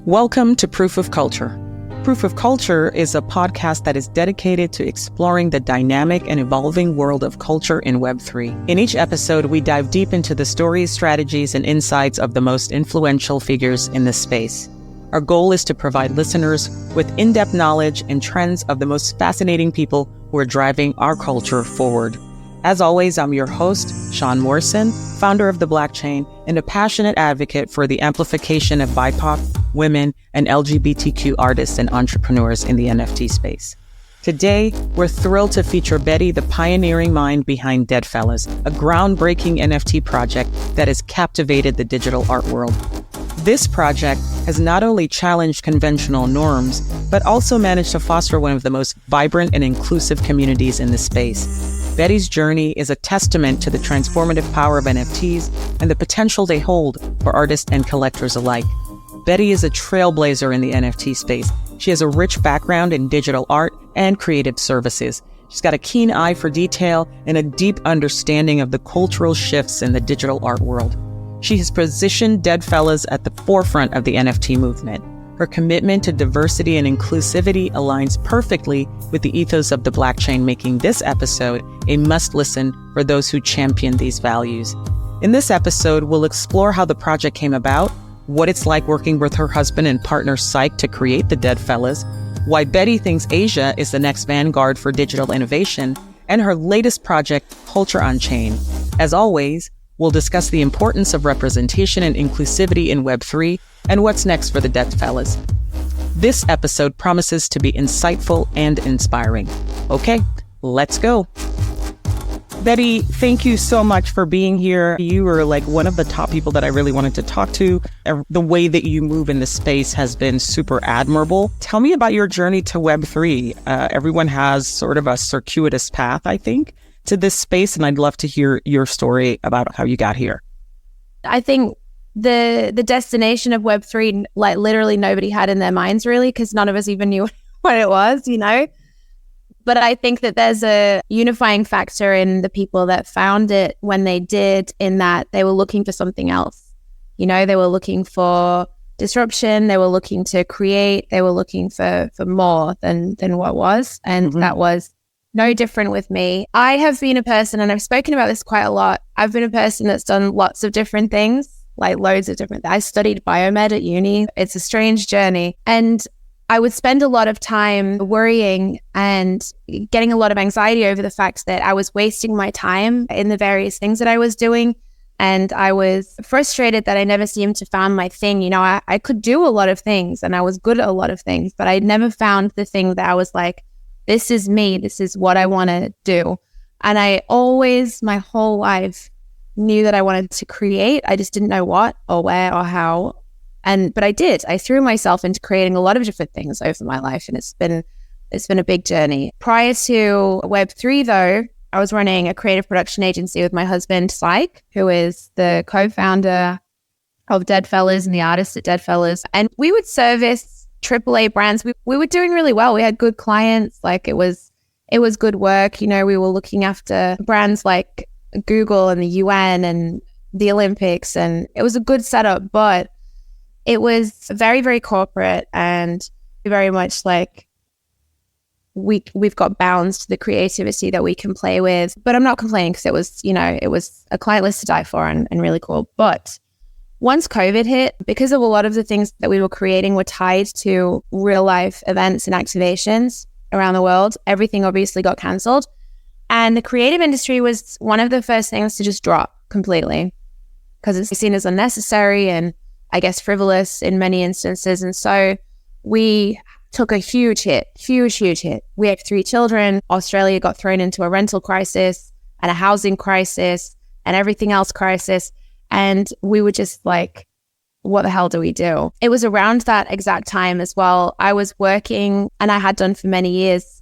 Welcome to Proof of Culture. Proof of Culture is a podcast that is dedicated to exploring the dynamic and evolving world of culture in Web3. In each episode, we dive deep into the stories, strategies, and insights of the most influential figures in this space. Our goal is to provide listeners with in-depth knowledge and trends of the most fascinating people who are driving our culture forward. As always, I'm your host, Sian Morson, founder of TheBlkChain, and a passionate advocate for the amplification of BIPOC, women, and LGBTQ artists and entrepreneurs in the NFT space. Today, we're thrilled to feature Betty, the pioneering mind behind Deadfellaz, a groundbreaking NFT project that has captivated the digital art world. This project has not only challenged conventional norms, but also managed to foster one of the most vibrant and inclusive communities in the space. Betty's journey is a testament to the transformative power of NFTs and the potential they hold for artists and collectors alike. Betty is a trailblazer in the NFT space. She has a rich background in digital art and creative services. She's got a keen eye for detail and a deep understanding of the cultural shifts in the digital art world. She has positioned Deadfellaz at the forefront of the NFT movement. Her commitment to diversity and inclusivity aligns perfectly with the ethos of TheBlkChain, making this episode a must-listen for those who champion these values. In this episode, we'll explore how the project came about, what it's like working with her husband and partner Psych to create the Deadfellaz, why Betty thinks Asia is the next vanguard for digital innovation, and her latest project, Culture on Chain. As always, we'll discuss the importance of representation and inclusivity in Web3 and what's next for the Deadfellaz. This episode promises to be insightful and inspiring. Okay, let's go. Betty, thank you so much for being here. You are like one of the top people that I really wanted to talk to. The way that you move in this space has been super admirable. Tell me about your journey to Web3. Everyone has sort of a circuitous path, I think, to this space, and I'd love to hear your story about how you got here. I think the destination of Web3, like literally nobody had in their minds really, because none of us even knew what it was, you know? But I think that there's a unifying factor in the people that found it when they did, in that they were looking for something else. You know, they were looking for disruption, they were looking to create, they were looking for more than what was. And that was no different with me. I have been a person, and I've spoken about this quite a lot, I've been a person that's done lots of different things, like loads of different things. I studied biomed at uni. It's a strange journey. And I would spend a lot of time worrying and getting a lot of anxiety over the fact that I was wasting my time in the various things that I was doing. And I was frustrated that I never seemed to find my thing. You know, I could do a lot of things and I was good at a lot of things, but I never found the thing that I was like, this is me, this is what I want to do. And I always, my whole life, knew that I wanted to create. I just didn't know what or where or how. But I did. I threw myself into creating a lot of different things over my life, and it's been a big journey. Prior to Web3 though, I was running a creative production agency with my husband, Psych, who is the co-founder of Deadfellaz and the artist at Deadfellaz. And we would service AAA brands. We were doing really well. We had good clients. Like it was good work. You know, we were looking after brands like Google and the UN and the Olympics, and it was a good setup, but it was very, very corporate and very much like we've got bounds to the creativity that we can play with. But I'm not complaining, because it was a client list to die for and really cool. But once COVID hit, because of a lot of the things that we were creating were tied to real life events and activations around the world, everything obviously got canceled. And the creative industry was one of the first things to just drop completely, because it's seen as unnecessary and I guess frivolous in many instances. And so we took a huge hit. We have 3 children. Australia got thrown into a rental crisis and a housing crisis and everything else crisis. And we were just like, what the hell do we do? It was around that exact time as well. I was working, and I had done for many years,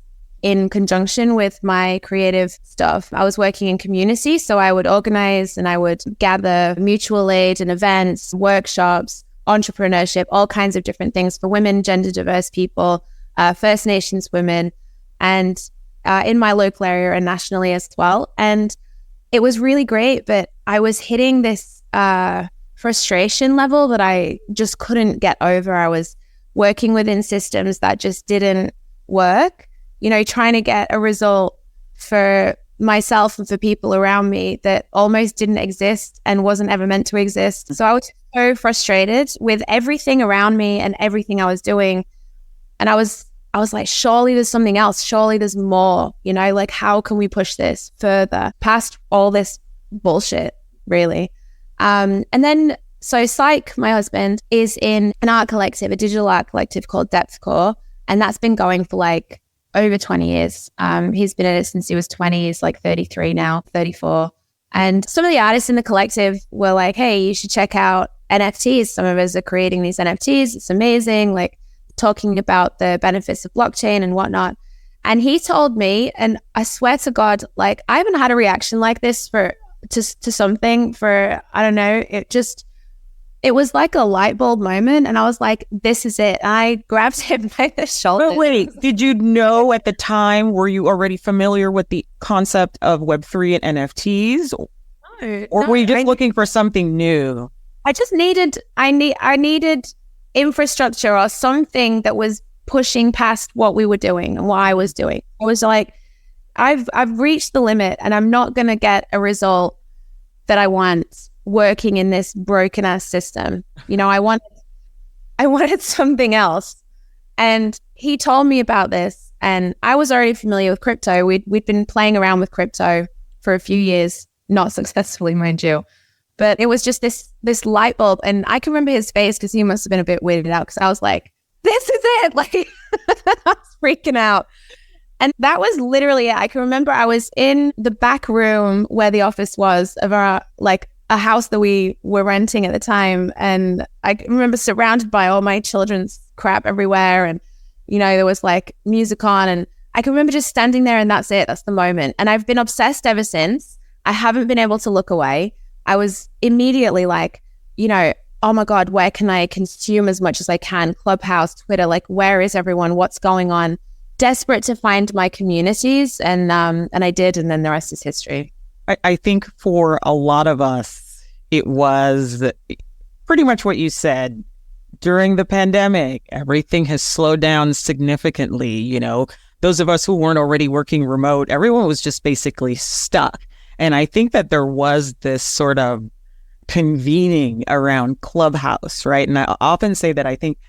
in conjunction with my creative stuff. I was working in community, so I would organize and I would gather mutual aid and events, workshops, entrepreneurship, all kinds of different things for women, gender diverse people, First Nations women, and in my local area and nationally as well. And it was really great, but I was hitting this frustration level that I just couldn't get over. I was working within systems that just didn't work, you know, trying to get a result for myself and for people around me that almost didn't exist and wasn't ever meant to exist. So I was so frustrated with everything around me and everything I was doing. And I was like, surely there's something else. Surely there's more, you know, like how can we push this further past all this bullshit, really? And then, so Psych, my husband, is in an art collective, a digital art collective called Depthcore. And that's been going for like over 20 years. He's been in it since he was 20. He's like 33 now, 34. And some of the artists in the collective were like, hey, you should check out NFTs. Some of us are creating these NFTs. It's amazing. Like talking about the benefits of blockchain and whatnot. And he told me, and I swear to God, like I haven't had a reaction like this to something for, I don't know, it was like a light bulb moment. And I was like, this is it. I grabbed him by the shoulder. But wait, did you know at the time, were you already familiar with the concept of Web3 and NFTs? No, or were you just looking for something new? I just needed, I needed infrastructure or something that was pushing past what we were doing and what I was doing. I was like, I've reached the limit and I'm not going to get a result that I want working in this broken ass system. You know, I wanted something else. And he told me about this, and I was already familiar with crypto. We'd been playing around with crypto for a few years, not successfully, mind you. But it was just this light bulb. And I can remember his face because he must have been a bit weirded out because I was like, this is it. Like I was freaking out. And that was literally it. I can remember I was in the back room where the office was of our, like, a house that we were renting at the time. And I remember surrounded by all my children's crap everywhere. And, you know, there was like music on, and I can remember just standing there, and that's it. That's the moment. And I've been obsessed ever since. I haven't been able to look away. I was immediately like, you know, oh my God, where can I consume as much as I can? Clubhouse, Twitter, like where is everyone? What's going on? Desperate to find my communities. And I did. And then the rest is history. I think for a lot of us, it was pretty much what you said. During the pandemic, everything has slowed down significantly. You know, those of us who weren't already working remote, everyone was just basically stuck. And I think that there was this sort of convening around Clubhouse, right? And I often say that I think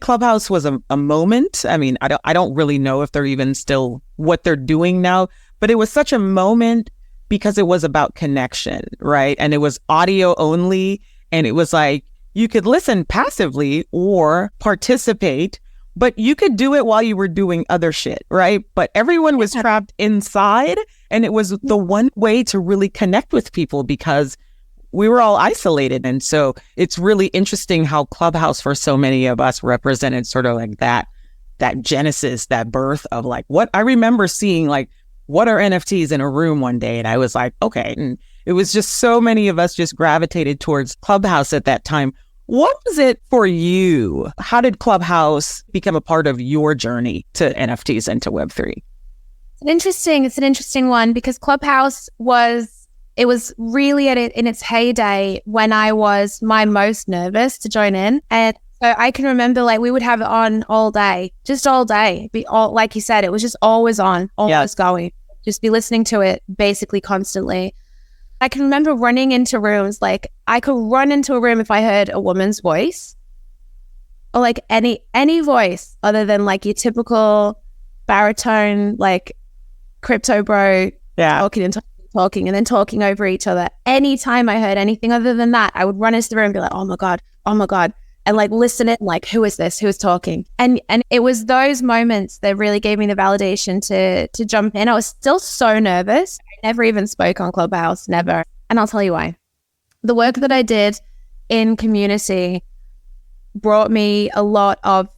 Clubhouse was a moment. I mean, I don't really know if they're even still what they're doing now, but it was such a moment because it was about connection, right? And it was audio only. And it was like, you could listen passively or participate, but you could do it while you were doing other shit, right? But everyone was trapped inside, and it was the one way to really connect with people because we were all isolated. And so it's really interesting how Clubhouse for so many of us represented sort of like that genesis, that birth of like what I remember seeing, like, what are NFTs in a room one day? And I was like, okay. And it was just so many of us just gravitated towards Clubhouse at that time. What was it for you? How did Clubhouse become a part of your journey to NFTs and to Web3? It's an interesting one because Clubhouse was really in its heyday when I was my most nervous to join in. And so I can remember, like, we would have it on all day, just all day. Like you said, it was just always on, always going. Just be listening to it basically constantly. I can remember running into rooms, like I could run into a room if I heard a woman's voice or like any voice other than like your typical baritone, like crypto bro talking and then talking over each other. Anytime I heard anything other than that, I would run into the room and be like, oh my God. And like listen it, like, who is this? Who's talking? And it was those moments that really gave me the validation to jump in. I was still so nervous. I never even spoke on Clubhouse, never. And I'll tell you why. The work that I did in community brought me a lot of,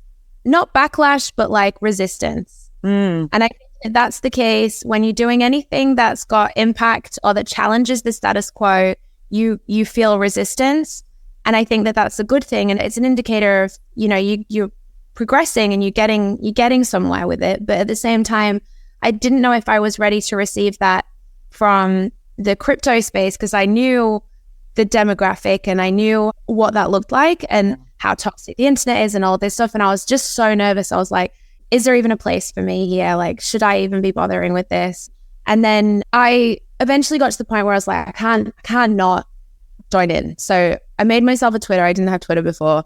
not backlash, but like resistance. And I think that's the case when you're doing anything that's got impact or that challenges the status quo, you feel resistance. And I think that that's a good thing. And it's an indicator of, you know, you're progressing and you're getting somewhere with it. But at the same time, I didn't know if I was ready to receive that from the crypto space because I knew the demographic and I knew what that looked like and how toxic the internet is and all this stuff. And I was just so nervous. I was like, is there even a place for me here? Like, should I even be bothering with this? And then I eventually got to the point where I was like, I can't not join in. So I made myself a Twitter. I didn't have Twitter before,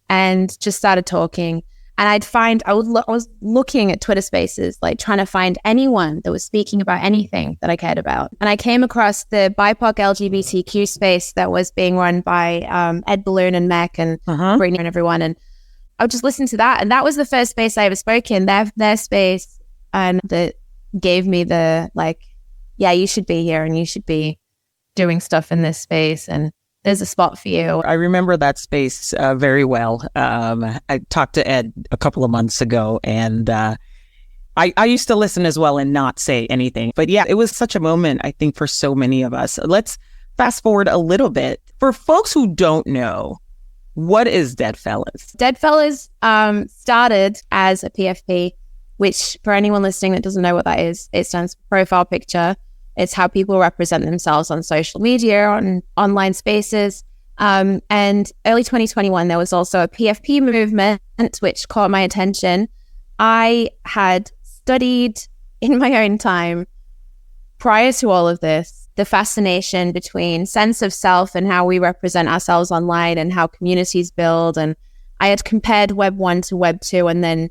and just started talking. And I was looking at Twitter Spaces, like trying to find anyone that was speaking about anything that I cared about. And I came across the BIPOC LGBTQ space that was being run by Ed Balloon and Mech and Brittany and everyone. And I would just listen to that. And that was the first space I ever spoke in, their space. And that gave me the like, yeah, you should be here and you should be doing stuff in this space. And there's a spot for you. I remember that space very well. I talked to Ed a couple of months ago, and I used to listen as well and not say anything. But yeah, it was such a moment, I think, for so many of us. Let's fast forward a little bit. For folks who don't know, what is Deadfellaz? Deadfellaz started as a PFP, which for anyone listening that doesn't know what that is, it stands for profile picture. It's how people represent themselves on social media, on online spaces. And early 2021, there was also a PFP movement, which caught my attention. I had studied in my own time, prior to all of this, the fascination between sense of self and how we represent ourselves online and how communities build. And I had compared Web 1 to Web 2 and then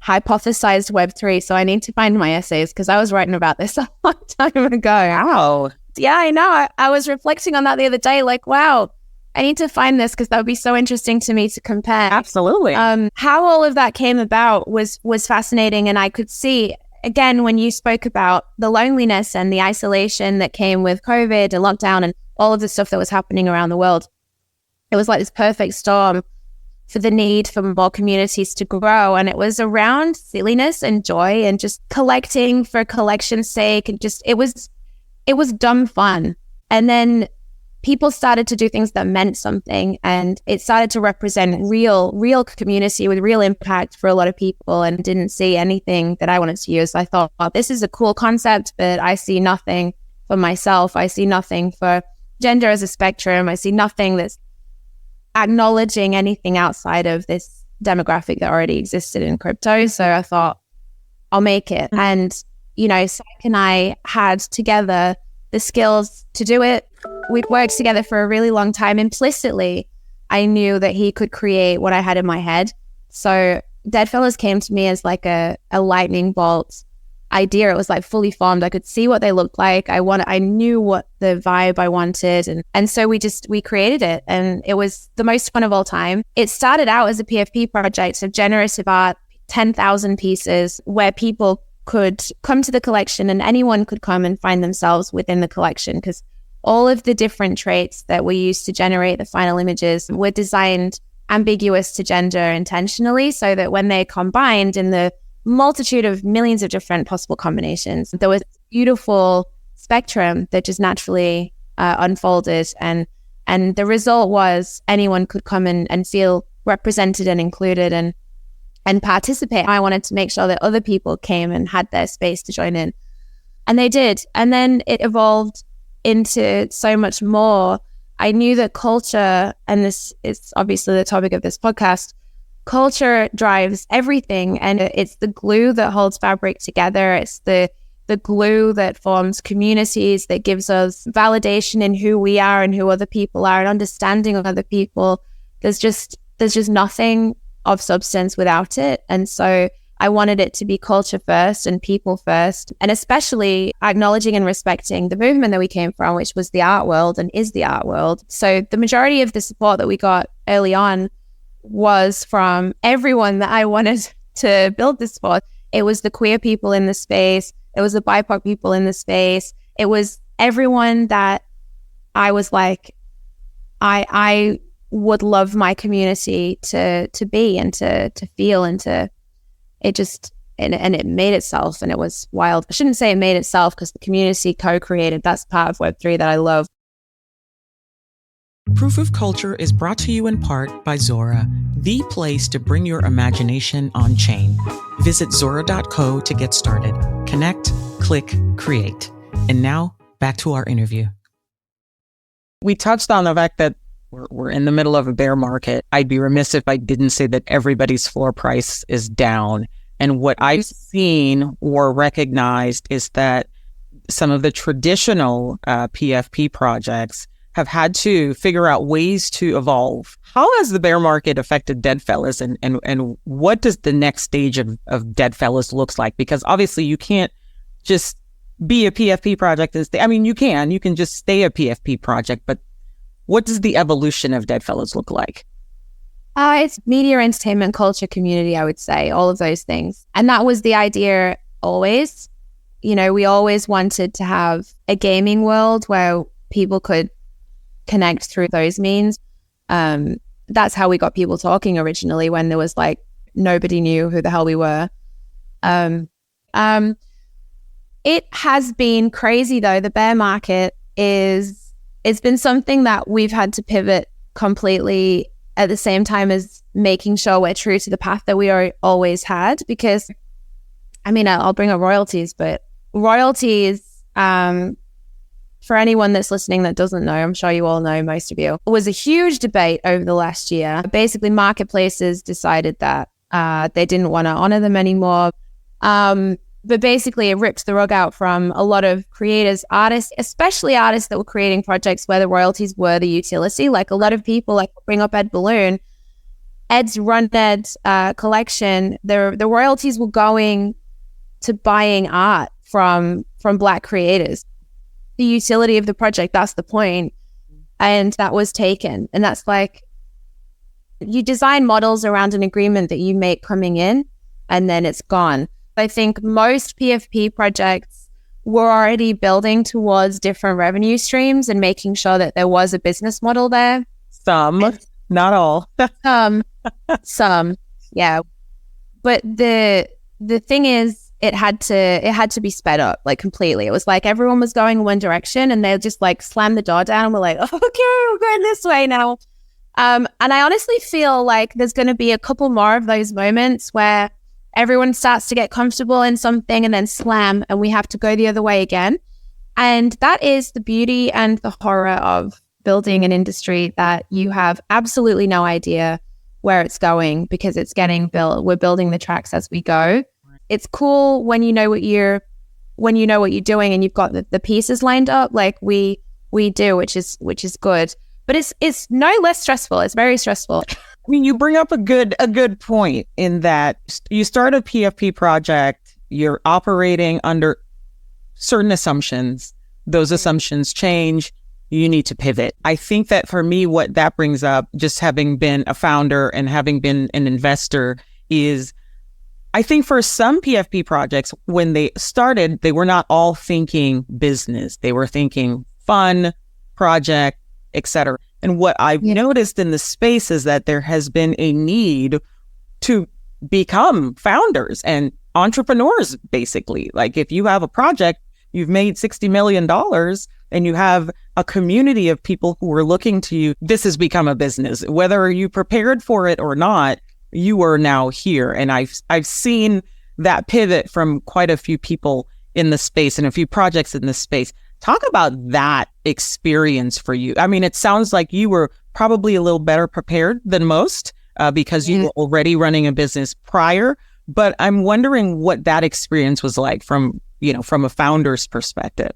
hypothesized Web 3. So I need to find my essays because I was writing about this a long time ago. Wow. Yeah, I know. I was reflecting on that the other day, like, wow, I need to find this because that would be so interesting to me to compare. Absolutely. How all of that came about was fascinating. And I could see, again, when you spoke about the loneliness and the isolation that came with COVID and lockdown and all of the stuff that was happening around the world, it was like this perfect storm for the need for more communities to grow. And it was around silliness and joy and just collecting for collection's sake. And just, it was dumb fun. And then people started to do things that meant something, and it started to represent real community with real impact for a lot of people, and didn't see anything that I wanted to use. I thought, well, this is a cool concept, but I see nothing for myself. I see nothing for gender as a spectrum. I see nothing that's acknowledging anything outside of this demographic that already existed in crypto. So I thought, I'll make it. And, you know, Psych and I had together the skills to do it. We'd worked together for a really long time. Implicitly, I knew that he could create what I had in my head. So Deadfellaz came to me as like a lightning bolt idea. It was like fully formed. I could see what they looked like. I knew what the vibe I wanted. And so we created it, and it was the most fun of all time. It started out as a PFP project, so generative art, 10,000 pieces where people could come to the collection and anyone could come and find themselves within the collection, because all of the different traits that we used to generate the final images were designed ambiguous to gender intentionally, so that when they combined in the multitude of millions of different possible combinations, there was a beautiful spectrum that just naturally unfolded, and the result was anyone could come and feel represented and included and participate. I wanted to make sure that other people came and had their space to join in, and they did. And then it evolved into so much more. I knew that culture, and this is obviously the topic of this podcast, culture drives everything, and it's the glue that holds fabric together. It's the glue that forms communities, that gives us validation in who we are and who other people are, and understanding of other people. There's just nothing of substance without it. And so I wanted it to be culture first and people first, and especially acknowledging and respecting the movement that we came from, which was the art world and is the art world. So the majority of the support that we got early on was from everyone that I wanted to build this for. It was the queer people in the space. It was the BIPOC people in the space. It was everyone that I was like, I would love my community to be and to feel, and to, it just, and it made itself, and it was wild. I shouldn't say it made itself, because the community co-created. That's part of Web3 that I love. Proof of Culture is brought to you in part by Zora, the place to bring your imagination on chain. Visit Zora.co to get started. Connect, click, create. And now, back to our interview. We touched on the fact that we're in the middle of a bear market. I'd be remiss if I didn't say that everybody's floor price is down. And what I've seen or recognized is that some of the traditional PFP projects have had to figure out ways to evolve. How has the bear market affected Deadfellaz, and what does the next stage of Deadfellaz looks like? Because obviously you can't just be a PFP project and stay. I mean, you can just stay a PFP project, but what does the evolution of Deadfellaz look like? It's media, entertainment, culture, community, I would say, all of those things. And that was the idea always. You know, we always wanted to have a gaming world where people could connect through those means. That's how we got people talking originally, when there was like, nobody knew who the hell we were. It has been crazy though. The bear market it's been something that we've had to pivot completely at the same time as making sure we're true to the path that we always had. Because, I mean, I'll bring up royalties, but royalties, for anyone that's listening that doesn't know, I'm sure you all know, most of you, was a huge debate over the last year. Basically, marketplaces decided that they didn't want to honor them anymore. But basically, it ripped the rug out from a lot of creators, artists, especially artists that were creating projects where the royalties were the utility. Like a lot of people, like bring up Ed Balloon, Ed's Run Ed collection, the royalties were going to buying art from Black creators. The utility of the project, that's the point. And that was taken. And that's like, you design models around an agreement that you make coming in, and then it's gone. I think most PFP projects were already building towards different revenue streams and making sure that there was a business model there. Some, not all. Some, yeah. But the thing is, it had to be sped up like completely. It was like everyone was going one direction, and they just like slammed the door down and we're like, okay, we're going this way now. And I honestly feel like there's going to be a couple more of those moments where everyone starts to get comfortable in something and then slam, and we have to go the other way again. And that is the beauty and the horror of building an industry that you have absolutely no idea where it's going, because it's getting built. We're building the tracks as we go. It's cool when you know what you're doing and you've got the pieces lined up like we do, which is good. But it's no less stressful. It's very stressful. I mean, you bring up a good point in that you start a PFP project, you're operating under certain assumptions. Those assumptions change. You need to pivot. I think that for me, what that brings up, just having been a founder and having been an investor, is I think for some PFP projects, when they started, they were not all thinking business. They were thinking fun, project, etc. And what I've noticed in the space is that there has been a need to become founders and entrepreneurs, basically. Like if you have a project, you've made $60 million and you have a community of people who are looking to you, this has become a business. Whether you prepared for it or not, you are now here. And I've seen that pivot from quite a few people in the space and a few projects in the space. Talk about that experience for you. I mean, it sounds like you were probably a little better prepared than most because you were already running a business prior. But I'm wondering what that experience was like from a founder's perspective.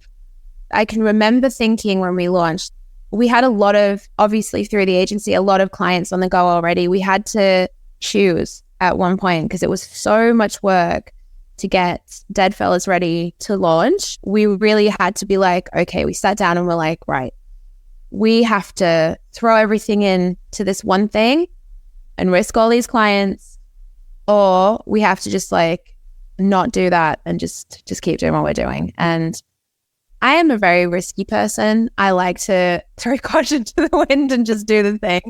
I can remember thinking when we launched, we had a lot of, obviously through the agency, a lot of clients on the go already. We had to choose at one point because it was so much work to get Deadfellaz ready to launch. We really had to be like, okay, we sat down and we're like, right, we have to throw everything into this one thing and risk all these clients, or we have to just like not do that and just keep doing what we're doing. And I am a very risky person. I like to throw caution to the wind and just do the thing.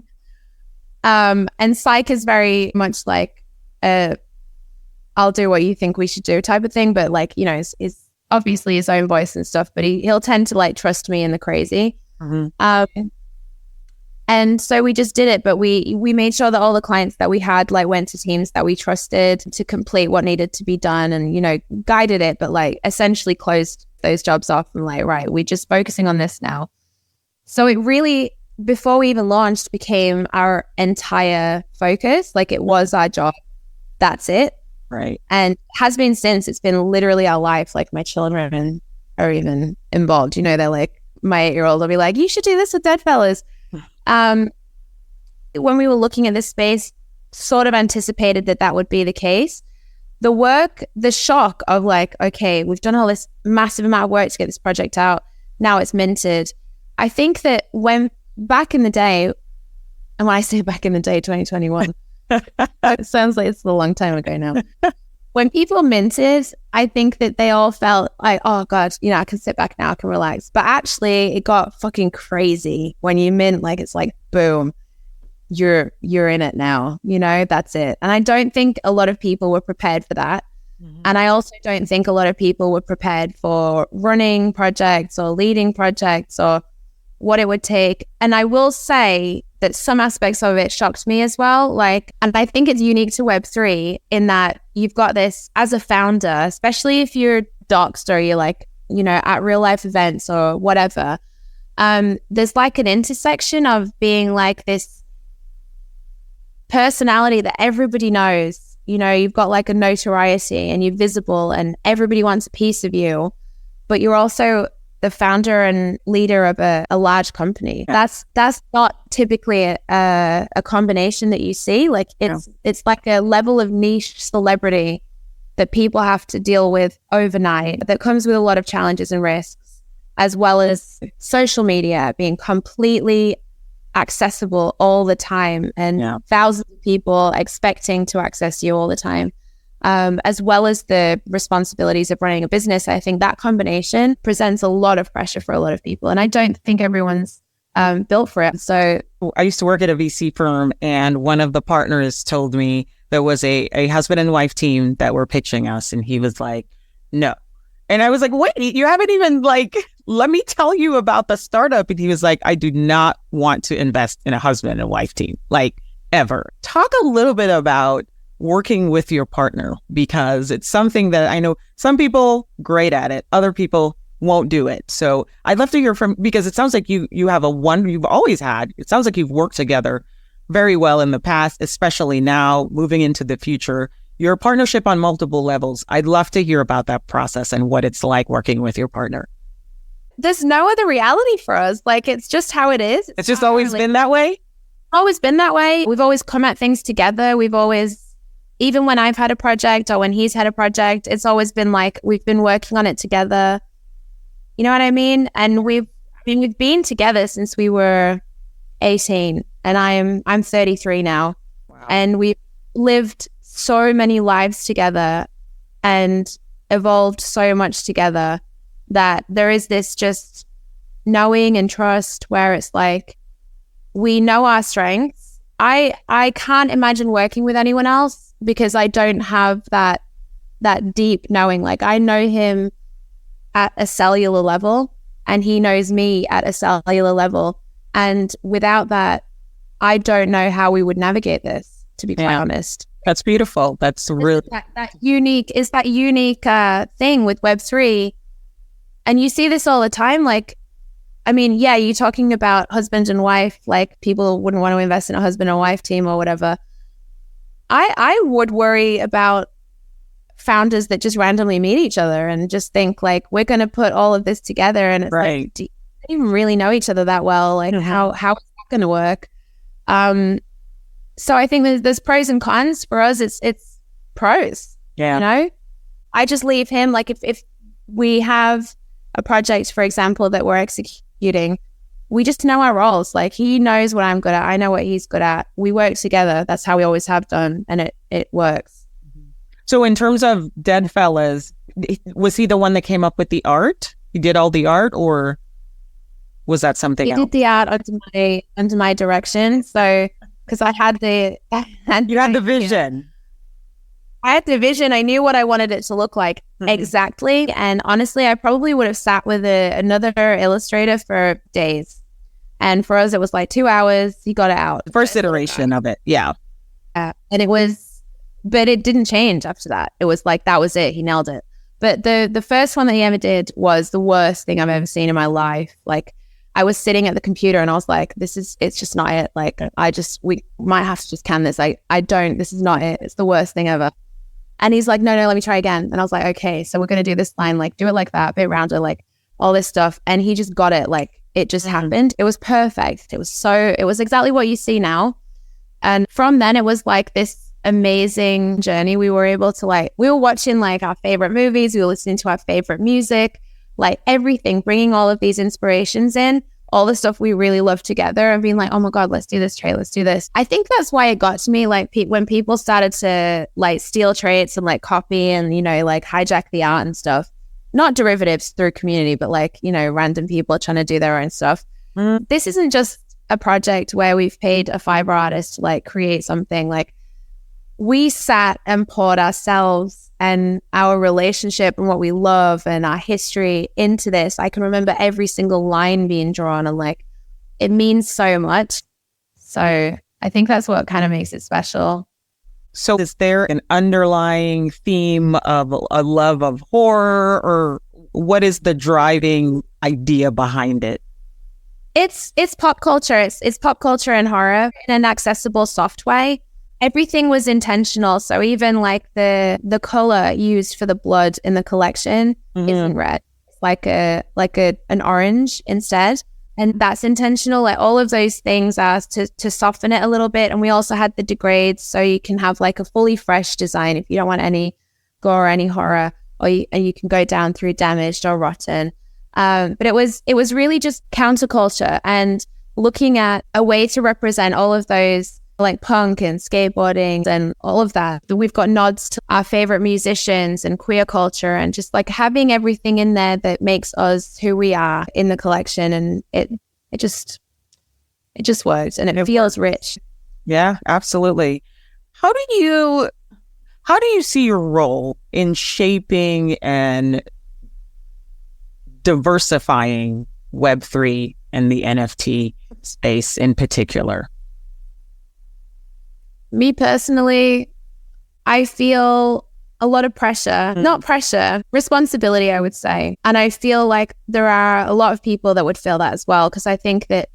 And Psych is very much like I'll do what you think we should do type of thing, but like, is obviously his own voice and stuff, but he'll tend to like trust me in the crazy. Mm-hmm. And so we just did it, but we made sure that all the clients that we had like went to teams that we trusted to complete what needed to be done and, guided it, but like essentially closed those jobs off and like, right, we're just focusing on this now. So it really, before we even launched, became our entire focus. Like it was our job. That's it. Right. And has been since. It's been literally our life. Like my children are even involved. You know, they're like, my 8-year-old will be like, you should do this with Deadfellaz. When we were looking at this space, sort of anticipated that would be the case. The work, the shock of like, okay, we've done all this massive amount of work to get this project out. Now it's minted. I think that when back in the day, and when I say back in the day, 2021, it sounds like it's a long time ago now. When people minted, I think that they all felt like, oh God, you know, I can sit back now, I can relax. But actually it got fucking crazy when you mint, like, it's like, boom, you're in it now, you know, that's it. And I don't think a lot of people were prepared for that. Mm-hmm. And I also don't think a lot of people were prepared for running projects or leading projects or what it would take. And I will say that some aspects of it shocked me as well. Like, and I think it's unique to Web3 in that you've got this as a founder, especially if you're doxed or you're like, you know, at real life events or whatever. There's like an intersection of being like this personality that everybody knows. You know, you've got like a notoriety and you're visible and everybody wants a piece of you, but you're also the founder and leader of a large company. Yeah. That's not typically a combination that you see. Like it's like a level of niche celebrity that people have to deal with overnight that comes with a lot of challenges and risks, as well as social media being completely accessible all the time and thousands of people expecting to access you all the time. As well as the responsibilities of running a business. I think that combination presents a lot of pressure for a lot of people. And I don't think everyone's built for it. So I used to work at a VC firm, and one of the partners told me there was a husband and wife team that were pitching us. And he was like, no. And I was like, wait, you haven't even like, let me tell you about the startup. And he was like, I do not want to invest in a husband and wife team, like ever. Talk a little bit about working with your partner, because it's something that I know some people great at it, other people won't do it. So I'd love to hear from, because it sounds like you've always had, it sounds like you've worked together very well in the past, especially now moving into the future. Your partnership on multiple levels. I'd love to hear about that process and what it's like working with your partner. There's no other reality for us. Like, it's just how it is. It's just always been that way? Always been that way. We've always come at things together. We've always, even when I've had a project or when he's had a project, it's always been like we've been working on it together. You know what I mean? And we've been together since we were 18, and I'm 33 now. Wow. And we've lived so many lives together and evolved so much together that there is this just knowing and trust where it's like we know our strengths. I can't imagine working with anyone else because I don't have that deep knowing. Like, I know him at a cellular level and he knows me at a cellular level. And without that, I don't know how we would navigate this, to be quite honest. That's beautiful. That's really that unique thing with Web3. And you see this all the time. Like, I mean, yeah, you're talking about husband and wife, like people wouldn't want to invest in a husband and wife team or whatever. I would worry about founders that just randomly meet each other and just think like, we're going to put all of this together. And it's like, do you even really know each other that well? Like, how is that going to work? So I think there's pros and cons. For us, it's pros. Yeah. You know, I just leave him, like, if we have a project, for example, that we're executing, we just know our roles. Like, he knows what I'm good at. I know what he's good at. We work together. That's how we always have done. And it works. So in terms of Deadfellaz, was he the one that came up with the art? He did all the art, or was that something else? He did the art under my direction. So, because I had you had the vision. I had the vision. I knew what I wanted it to look like exactly. And honestly, I probably would have sat with another illustrator for days. And for us, it was like 2 hours. He got it out. First iteration of it. Yeah. And but it didn't change after that. It was like, that was it. He nailed it. But the first one that he ever did was the worst thing I've ever seen in my life. Like, I was sitting at the computer and I was like, it's just not it. Like, we might have to just can this. This is not it. It's the worst thing ever. And he's like, no, let me try again. And I was like, okay, so we're going to do this line, like do it like that, a bit rounder, like all this stuff. And he just got it. Like it just happened. It was perfect. It was exactly what you see now. And from then it was like this amazing journey. We were able to we were watching like our favorite movies. We were listening to our favorite music, like everything, bringing all of these inspirations in, all the stuff we really love together and being like, oh my God, let's do this, Trey, let's do this. I think that's why it got to me. Like when people started to like steal traits and like copy and, like hijack the art and stuff, not derivatives through community, but like, random people trying to do their own stuff. This isn't just a project where we've paid a fiber artist to like create something. Like we sat and poured ourselves and our relationship and what we love and our history into this. I can remember every single line being drawn and like, it means so much. So I think that's what kind of makes it special. So is there an underlying theme of a love of horror, or what is the driving idea behind it? It's pop culture. It's pop culture and horror in an accessible, soft way. Everything was intentional. So even like the color used for the blood in the collection isn't red. It's like an orange instead. And that's intentional. Like all of those things are to soften it a little bit. And we also had the degrades, so you can have like a fully fresh design if you don't want any gore or any horror, and you can go down through damaged or rotten. But it was really just counterculture and looking at a way to represent all of those, like punk and skateboarding and all of that. We've got nods to our favorite musicians and queer culture and just like having everything in there that makes us who we are in the collection. And it just works and it feels rich. Yeah, absolutely. How do you see your role in shaping and diversifying Web3 and the NFT space in particular? Me personally, I feel a lot of pressure, not pressure, responsibility, I would say. And I feel like there are a lot of people that would feel that as well, because I think that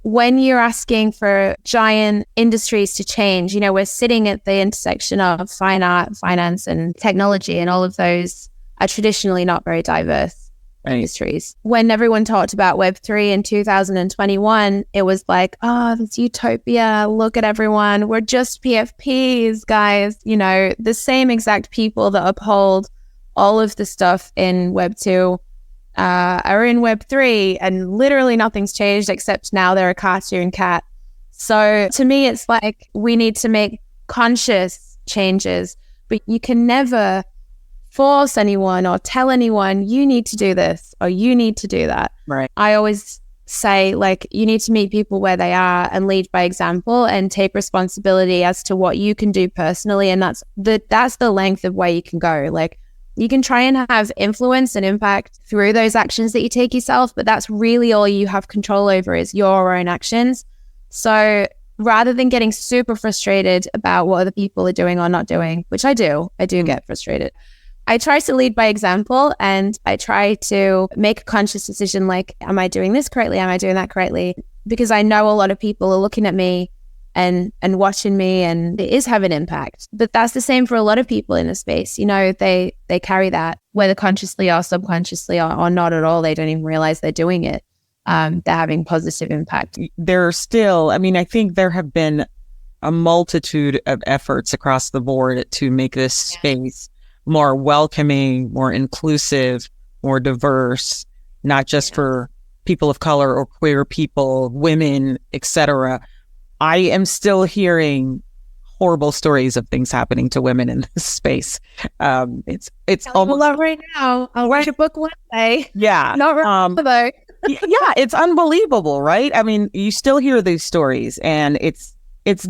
when you're asking for giant industries to change, we're sitting at the intersection of fine art, finance, and technology, and all of those are traditionally not very diverse industries. When everyone talked about Web3 in 2021, it was like, oh, this utopia, look at everyone, we're just PFPs, guys. The same exact people that uphold all of the stuff in Web2 are in Web3, and literally nothing's changed except now they're a cartoon cat. So to me, it's like we need to make conscious changes, but you can never force anyone or tell anyone you need to do this or you need to do that. Right. I always say like you need to meet people where they are and lead by example and take responsibility as to what you can do personally, and that's the length of where you can go. Like you can try and have influence and impact through those actions that you take yourself, but that's really all you have control over is your own actions. So rather than getting super frustrated about what other people are doing or not doing, which I do get frustrated, I try to lead by example, and I try to make a conscious decision like, am I doing this correctly? Am I doing that correctly? Because I know a lot of people are looking at me and watching me, and it is having impact. But that's the same for a lot of people in the space. They carry that, whether consciously or subconsciously or not at all. They don't even realize they're doing it. They're having positive impact. There are still, I think there have been a multitude of efforts across the board to make this space more welcoming, more inclusive, more diverse, not just for people of color or queer people, women, etc. I am still hearing horrible stories of things happening to women in this space. It's almost love right now. I'll write a book one day. Yeah, not right though. Yeah, it's unbelievable, right? You still hear these stories, and it's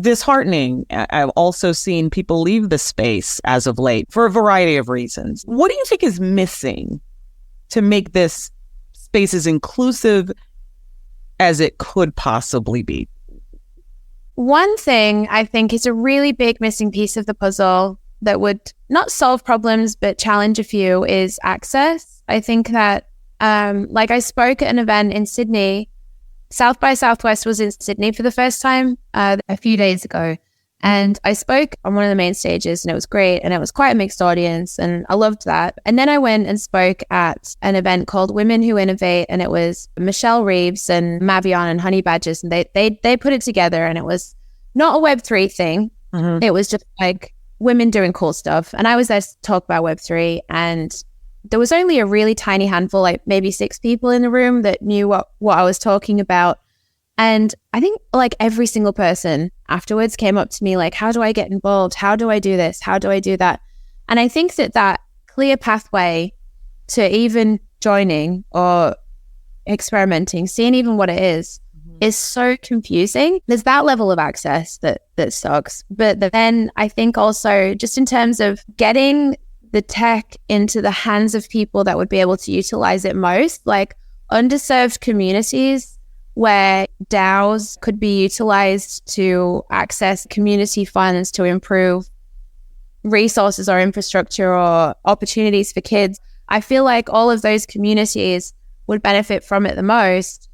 disheartening. I've also seen people leave the space as of late for a variety of reasons. What do you think is missing to make this space as inclusive as it could possibly be? One thing I think is a really big missing piece of the puzzle that would not solve problems but challenge a few is access. I think that Like I spoke at an event in Sydney. South by Southwest was in Sydney for the first time a few days ago. And I spoke on one of the main stages and it was great. And it was quite a mixed audience and I loved that. And then I went and spoke at an event called Women Who Innovate. And it was Michelle Reeves and Mavion and Honey Badgers. And they put it together and it was not a Web3 thing. Mm-hmm. It was just like women doing cool stuff. And I was there to talk about Web3 and there was only a really tiny handful, like maybe 6 people in the room that knew what I was talking about. And I think like every single person afterwards came up to me like, how do I get involved? How do I do this? How do I do that? And I think that clear pathway to even joining or experimenting, seeing even what it is so confusing. There's that level of access that sucks. But then I think also just in terms of getting the tech into the hands of people that would be able to utilize it most, like underserved communities where DAOs could be utilized to access community funds to improve resources or infrastructure or opportunities for kids. I feel like all of those communities would benefit from it the most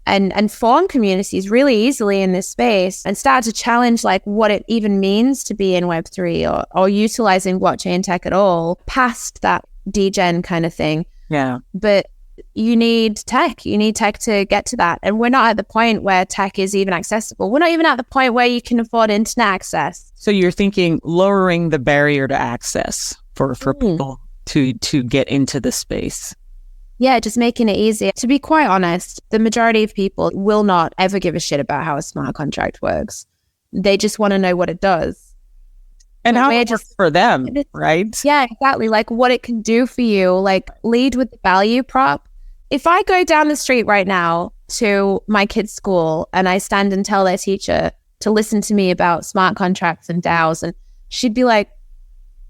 and form communities really easily in this space and start to challenge like what it even means to be in Web3 or utilizing blockchain tech at all past that degen kind of thing. Yeah. But you need tech to get to that. And we're not at the point where tech is even accessible. We're not even at the point where you can afford internet access. So you're thinking lowering the barrier to access for people to get into the space. Yeah, just making it easier. To be quite honest, the majority of people will not ever give a shit about how a smart contract works. They just want to know what it does. And how it works for them, right? Yeah, exactly. Like what it can do for you, like lead with the value prop. If I go down the street right now to my kid's school and I stand and tell their teacher to listen to me about smart contracts and DAOs, and she'd be like,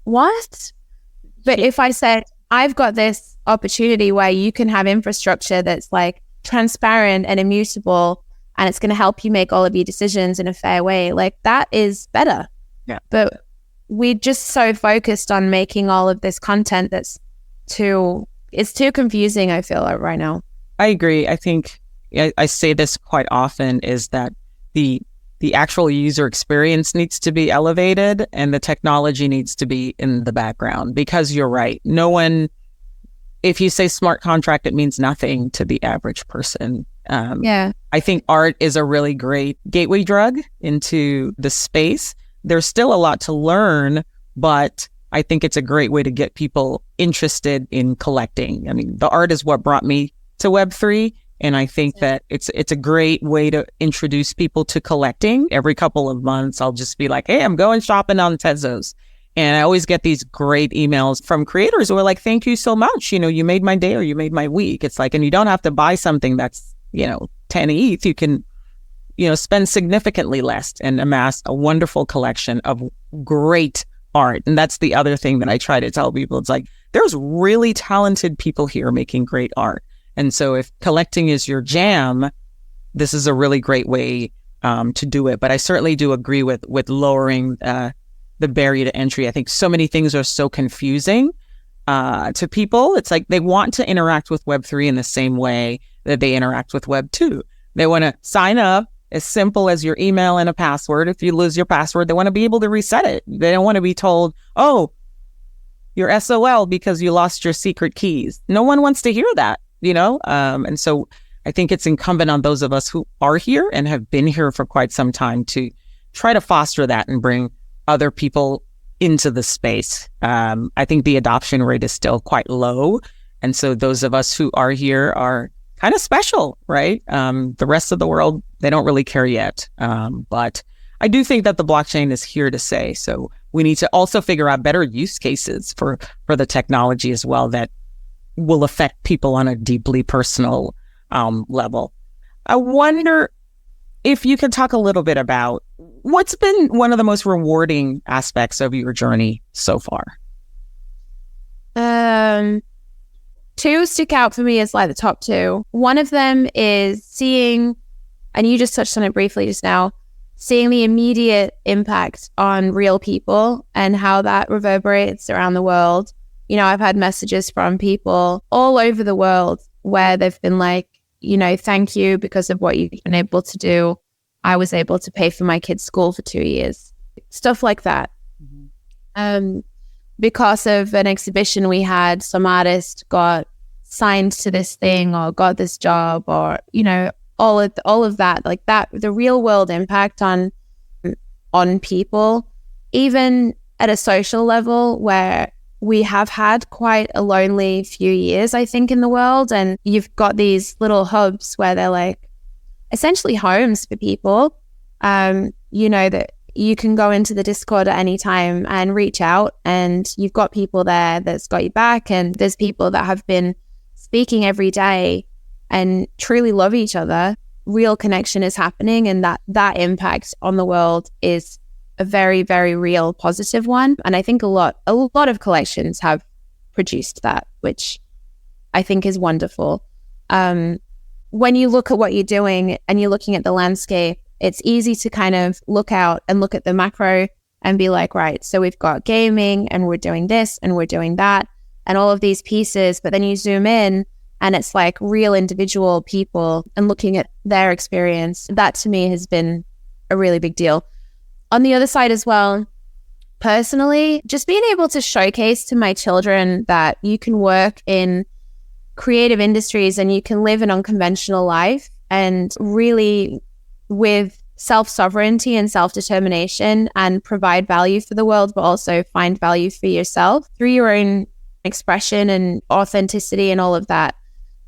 what? But if I said, I've got this opportunity where you can have infrastructure that's like transparent and immutable, and it's going to help you make all of your decisions in a fair way, like that is better. Yeah. But we're just so focused on making all of this content it's too confusing, I feel like right now. I agree. I think I say this quite often is that the actual user experience needs to be elevated and the technology needs to be in the background, because you're right. No one, if you say smart contract, it means nothing to the average person. I think art is a really great gateway drug into the space. There's still a lot to learn, but I think it's a great way to get people interested in collecting. I mean, the art is what brought me to Web3. And I think that it's a great way to introduce people to collecting. Every couple of months, I'll just be like, hey, I'm going shopping on Tezos. And I always get these great emails from creators who are like, thank you so much. You know, you made my day or you made my week. It's like, and you don't have to buy something that's, 10 ETH. You can, spend significantly less and amass a wonderful collection of great art. And that's the other thing that I try to tell people. It's like, there's really talented people here making great art. And so if collecting is your jam, this is a really great way to do it. But I certainly do agree with lowering the barrier to entry. I think so many things are so confusing to people. It's like they want to interact with Web3 in the same way that they interact with Web2. They want to sign up as simple as your email and a password. If you lose your password, they want to be able to reset it. They don't want to be told, oh, you're SOL because you lost your secret keys. No one wants to hear that. And so I think it's incumbent on those of us who are here and have been here for quite some time to try to foster that and bring other people into the space. I think the adoption rate is still quite low. And so those of us who are here are kind of special, right? The rest of the world, they don't really care yet. But I do think that the blockchain is here to stay. So we need to also figure out better use cases for the technology as well that will affect people on a deeply personal level. I wonder if you could talk a little bit about what's been one of the most rewarding aspects of your journey so far. Two stick out for me as like the top two. One of them is seeing, and you just touched on it briefly just now, seeing the immediate impact on real people and how that reverberates around the world. I've had messages from people all over the world where they've been like, thank you because of what you've been able to do. I was able to pay for my kids' school for 2 years. Stuff like that. Because of an exhibition we had, some artist got signed to this thing or got this job or, all of that, like that, the real world impact on people, even at a social level where we have had quite a lonely few years, I think, in the world. And you've got these little hubs where they're like essentially homes for people, that you can go into the Discord at any time and reach out, and you've got people there that's got your back, and there's people that have been speaking every day and truly love each other. Real connection is happening, and that impact on the world is a very, very real positive one. And I think a lot of collections have produced that, which I think is wonderful. When you look at what you're doing and you're looking at the landscape, it's easy to kind of look out and look at the macro and be like, right, so we've got gaming and we're doing this and we're doing that and all of these pieces. But then you zoom in and it's like real individual people and looking at their experience. That to me has been a really big deal. On the other side as well, personally, just being able to showcase to my children that you can work in creative industries and you can live an unconventional life and really with self-sovereignty and self-determination and provide value for the world, but also find value for yourself through your own expression and authenticity and all of that.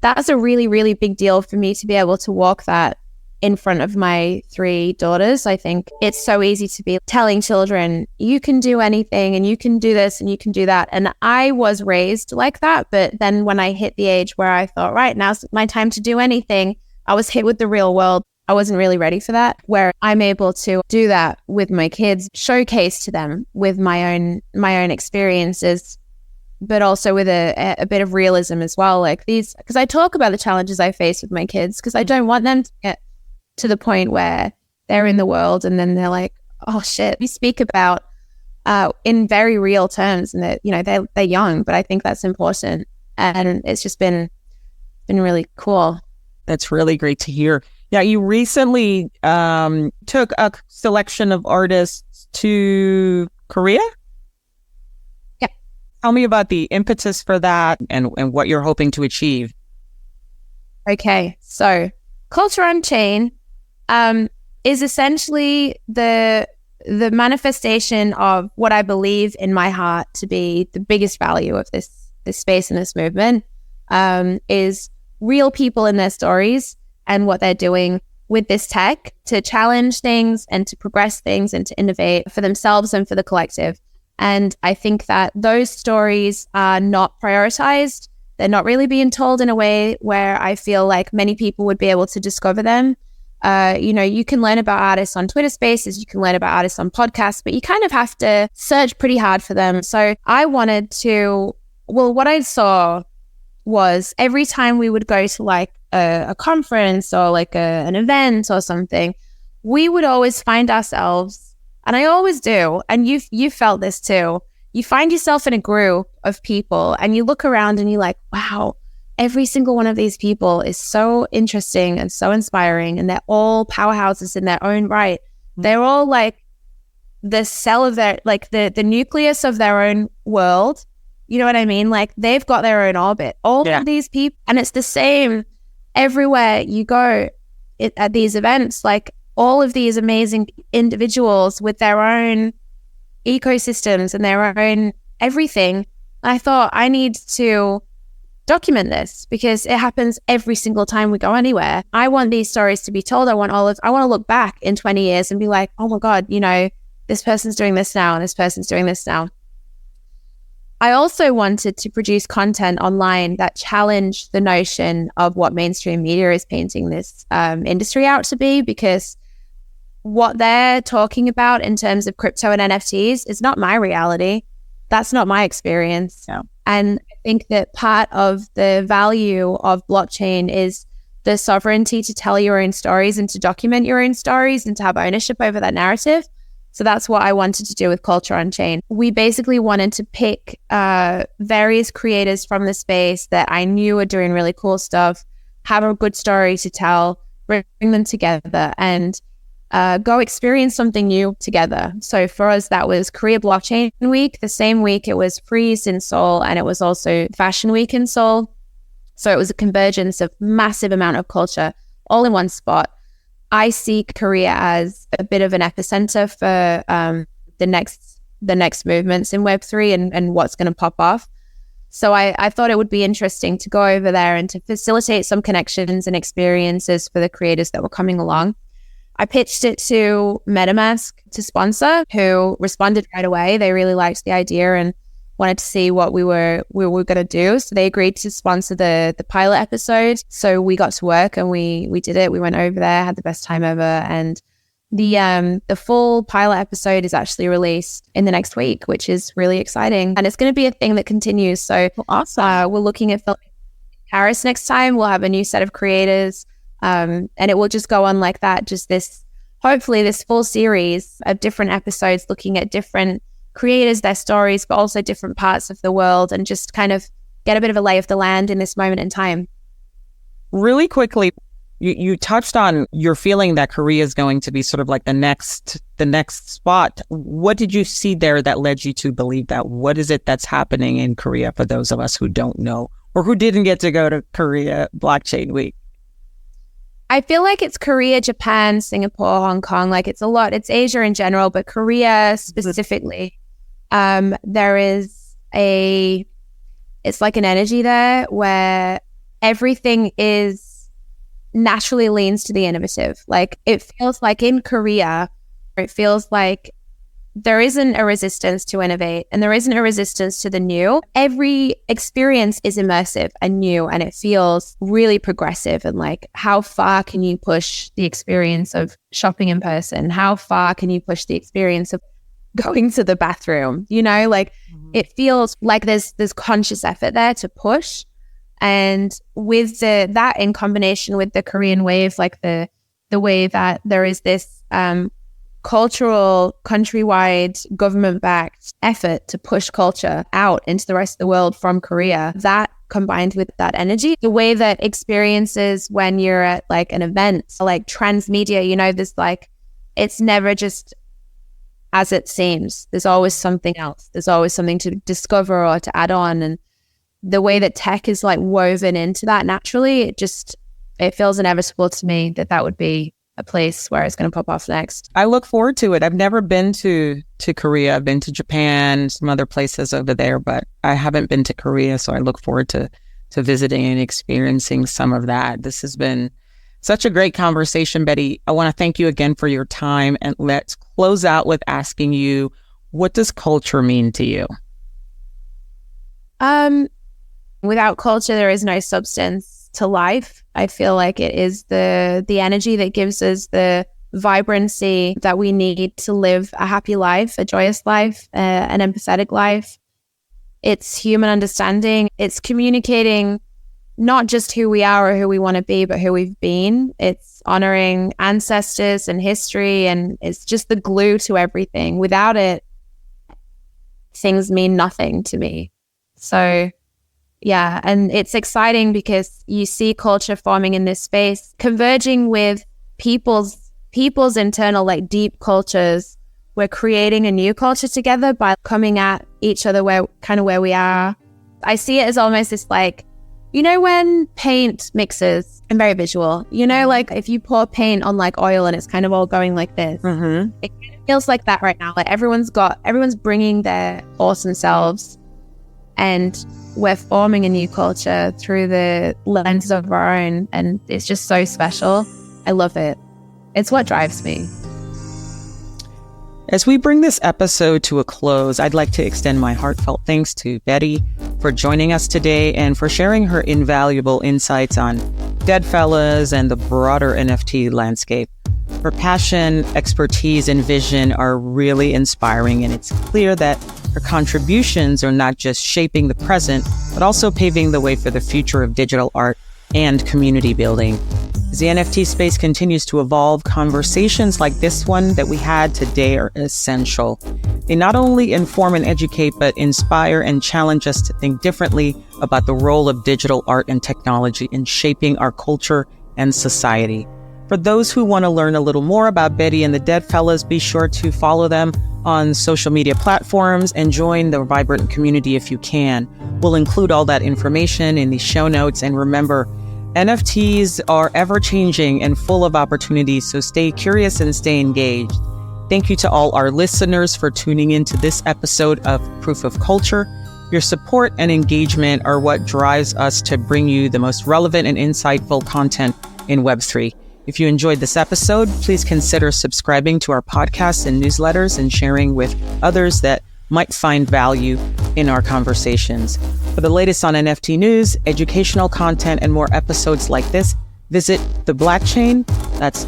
That's a really, really big deal for me to be able to walk that in front of my 3 daughters. I think it's so easy to be telling children, you can do anything and you can do this and you can do that. And I was raised like that. But then when I hit the age where I thought, right, now's my time to do anything, I was hit with the real world. I wasn't really ready for that, where I'm able to do that with my kids, showcase to them with my own experiences, but also with a bit of realism as well. Like these, because I talk about the challenges I face with my kids, because I don't want them to get to the point where they're in the world and then they're like, oh shit. We speak about in very real terms, and that they're young, but I think that's important, and it's just been really cool. That's really great to hear. Yeah, you recently took a selection of artists to Korea? Yeah. Tell me about the impetus for that and what you're hoping to achieve. Okay, so Culture Unchained is essentially the manifestation of what I believe in my heart to be the biggest value of this space and this movement, is real people in their stories and what they're doing with this tech to challenge things and to progress things and to innovate for themselves and for the collective. And I think that those stories are not prioritized. They're not really being told in a way where I feel like many people would be able to discover them. You can learn about artists on Twitter Spaces, you can learn about artists on podcasts, but you kind of have to search pretty hard for them. So I wanted to, what I saw was every time we would go to like a conference or like an event or something, we would always find ourselves, and I always do, and you felt this too, you find yourself in a group of people and you look around and you're like, wow, every single one of these people is so interesting and so inspiring, and they're all powerhouses in their own right. They're all like the cell of their, like the nucleus of their own world. You know what I mean? Like they've got their own orbit. All of these people, and it's the same everywhere you go at these events. Like all of these amazing individuals with their own ecosystems and their own everything. I thought I need to document this because it happens every single time we go anywhere. I want these stories to be told. I want to look back in 20 years and be like, oh my God, this person's doing this now and this person's doing this now. I also wanted to produce content online that challenged the notion of what mainstream media is painting this industry out to be, because what they're talking about in terms of crypto and NFTs is not my reality. That's not my experience. Yeah. And I think that part of the value of blockchain is the sovereignty to tell your own stories and to document your own stories and to have ownership over that narrative. So that's what I wanted to do with Culture Unchained. We basically wanted to pick various creators from the space that I knew were doing really cool stuff, have a good story to tell, bring them together, and go experience something new together. So for us, that was Korea Blockchain Week. The same week, it was Freeze in Seoul, and it was also Fashion Week in Seoul. So it was a convergence of massive amount of culture all in one spot. I see Korea as a bit of an epicenter for the next movements in Web3 and what's going to pop off. So I thought it would be interesting to go over there and to facilitate some connections and experiences for the creators that were coming along. I pitched it to MetaMask to sponsor, who responded right away. They really liked the idea and wanted to see what we were going to do. So they agreed to sponsor the pilot episode. So we got to work and we did it. We went over there, had the best time ever. And the full pilot episode is actually released in the next week, which is really exciting. And it's going to be a thing that continues. So awesome. We're looking at Paris next time. We'll have a new set of creators. And it will just go on like that. Just hopefully this full series of different episodes looking at different creators, their stories, but also different parts of the world, and just kind of get a bit of a lay of the land in this moment in time. Really quickly, you touched on your feeling that Korea is going to be sort of like the next spot. What did you see there that led you to believe that? What is it that's happening in Korea for those of us who don't know or who didn't get to go to Korea Blockchain Week? I feel like it's Korea, Japan, Singapore, Hong Kong. Like it's a lot. It's Asia in general, but Korea specifically. There is it's like an energy there where everything naturally leans to the innovative. Like it feels like in Korea, it feels like there isn't a resistance to innovate and there isn't a resistance to the new. Every experience is immersive and new, and it feels really progressive. And like, how far can you push the experience of shopping in person? How far can you push the experience of going to the bathroom? It feels like there's conscious effort there to push. And with that in combination with the Korean wave, like the way that there is this cultural, countrywide, government-backed effort to push culture out into the rest of the world from Korea, that combined with that energy, the way that experiences when you're at like an event, like transmedia, there's like, it's never just as it seems. There's always something else. There's always something to discover or to add on. And the way that tech is like woven into that naturally, it feels inevitable to me that would be a place where it's going to pop off next. I look forward to it. I've never been to Korea. I've been to Japan, some other places over there, but I haven't been to Korea. So I look forward to visiting and experiencing some of that. This has been such a great conversation, Betty. I want to thank you again for your time, and let's close out with asking you, what does culture mean to you? Without culture, there is no substance to life. I feel like it is the energy that gives us the vibrancy that we need to live a happy life, a joyous life, an empathetic life. It's human understanding. It's communicating not just who we are or who we want to be, but who we've been. It's honoring ancestors and history, and it's just the glue to everything. Without it, things mean nothing to me. So yeah, and it's exciting because you see culture forming in this space, converging with people's internal, like deep cultures. We're creating a new culture together by coming at each other where we are. I see it as almost this like, when paint mixes, I'm very visual, like if you pour paint on like oil and it's kind of all going like this, It kind of feels like that right now. Like everyone's bringing their awesome selves, and we're forming a new culture through the lens of our own, and it's just so special. I love it. It's what drives me. As we bring this episode to a close, I'd like to extend my heartfelt thanks to Betty for joining us today and for sharing her invaluable insights on Deadfellaz and the broader NFT landscape. Her passion, expertise, and vision are really inspiring, and it's clear that her contributions are not just shaping the present, but also paving the way for the future of digital art and community building. As the NFT space continues to evolve, conversations like this one that we had today are essential. They not only inform and educate, but inspire and challenge us to think differently about the role of digital art and technology in shaping our culture and society. For those who want to learn a little more about Betty and the Deadfellaz, be sure to follow them on social media platforms and join the vibrant community if you can. We'll include all that information in the show notes. And remember, NFTs are ever-changing and full of opportunities, so stay curious and stay engaged. Thank you to all our listeners for tuning into this episode of Proof of Culture. Your support and engagement are what drives us to bring you the most relevant and insightful content in Web3. If you enjoyed this episode, please consider subscribing to our podcasts and newsletters and sharing with others that might find value in our conversations. For the latest on NFT news, educational content, and more episodes like this, visit TheBlkChain. That's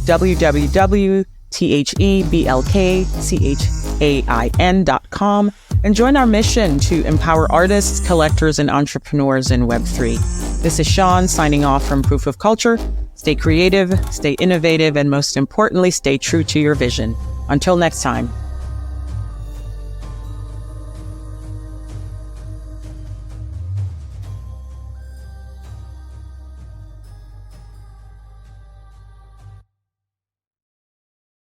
www.TheBlkChain.com and join our mission to empower artists, collectors, and entrepreneurs in Web3. This is Sian signing off from Proof of Culture. Stay creative, stay innovative, and most importantly, stay true to your vision. Until next time.